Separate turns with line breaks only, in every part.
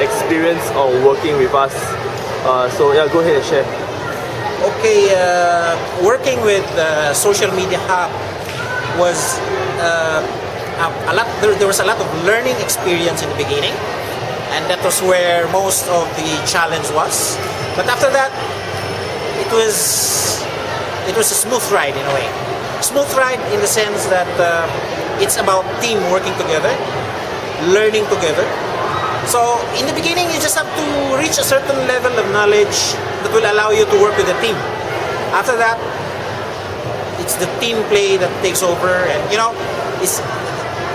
experience on working with us. So yeah, go ahead and share.
Okay, working with Social Media Hub was a lot. There was a lot of learning experience in the beginning, and that was where most of the challenge was. But after that, it was a smooth ride in a way. Smooth ride in the sense that it's about team working together, learning together. So in the beginning, you just have to reach a certain level of knowledge that will allow you to work with the team. After that, it's the team play that takes over, and it's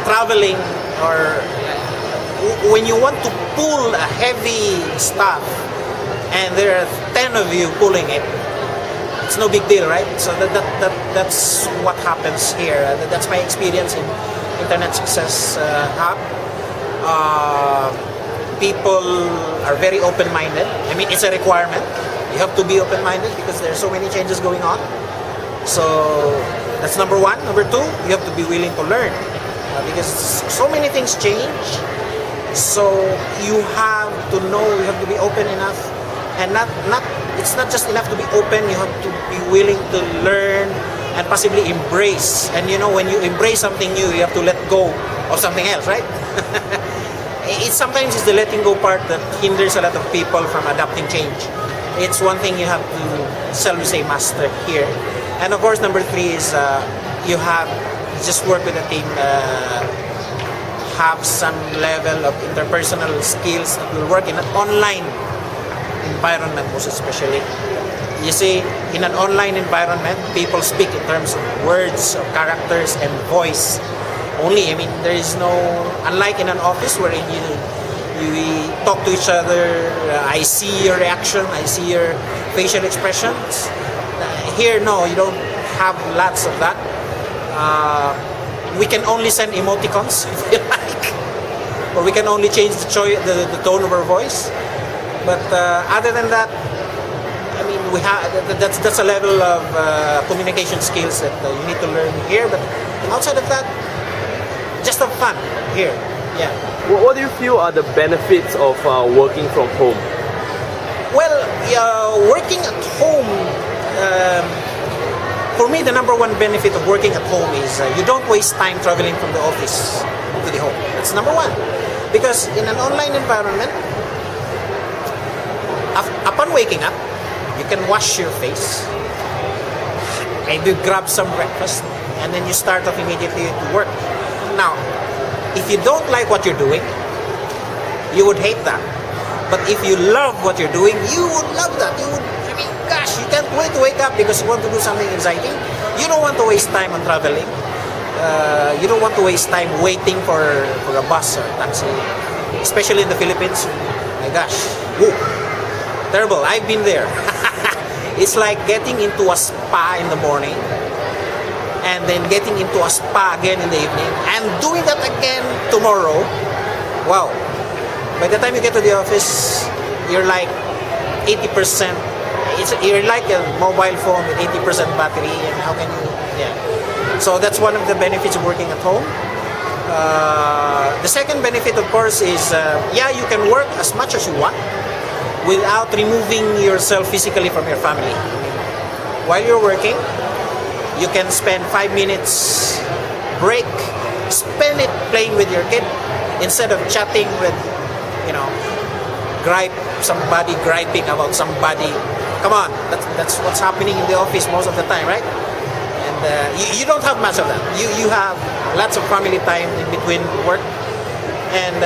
traveling, or when you want to pull a heavy stuff and there are 10 of you pulling it, it's no big deal, right? So that's what happens here. That's my experience in Internet Success Hub. People are very open-minded. I mean, it's a requirement. You have to be open-minded because there are so many changes going on. So that's number one. Number two, you have to be willing to learn because so many things change. So you have to know, you have to be open enough, and it's not just enough to be open. You have to be willing to learn and possibly embrace. And when you embrace something new, you have to let go of something else, right? Sometimes it's the letting go part that hinders a lot of people from adapting change. It's one thing you have to, shall we say, master here. And of course, number three is you have just work with a team, have some level of interpersonal skills that will work in an online environment, most especially. You see, in an online environment, people speak in terms of words, of characters, and voice only. I mean, there is no, unlike in an office wherein you talk to each other, I see your reaction, I see your facial expressions. Here, no, you don't have lots of that. We can only send emoticons if you like, or we can only change the tone of our voice. But other than that, I mean, we have that's a level of communication skills that you need to learn here. But outside of that, just have fun here. Yeah.
What do you feel are the benefits of working from home?
Well, working at home, for me, the number one benefit of working at home is you don't waste time traveling from the office to the home. That's number one. Because in an online environment, upon waking up, you can wash your face, maybe grab some breakfast, and then you start off immediately to work. Now, if you don't like what you're doing, you would hate that. But if you love what you're doing, you would love that. I mean, gosh, you can't wait to wake up because you want to do something exciting. You don't want to waste time on traveling. You don't want to waste time waiting for a bus or taxi, especially in the Philippines. My gosh, woo, terrible. I've been there. It's like getting into a spa in the morning, and then getting into a spa again in the evening, and doing that again tomorrow. Wow. By the time you get to the office, you're like 80%. You're like a mobile phone with 80% battery, and how can you, yeah. So that's one of the benefits of working at home. The second benefit, of course, is, you can work as much as you want without removing yourself physically from your family. While you're working, you can spend 5 minutes break, spend it playing with your kid instead of chatting with, somebody griping about somebody. Come on, that's what's happening in the office most of the time, right? And you don't have much of that. You have lots of family time in between work. And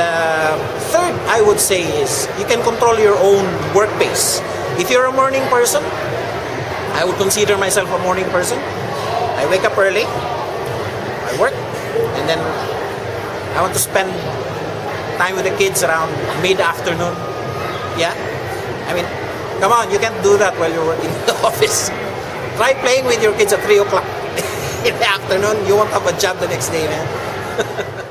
third, I would say, is you can control your own work pace. If you're a morning person, I would consider myself a morning person. I wake up early, I work, and then I want to spend time with the kids around mid-afternoon. Yeah? I mean, come on, you can't do that while you're working in the office. Try playing with your kids at 3 o'clock in the afternoon. You won't have a job the next day, man.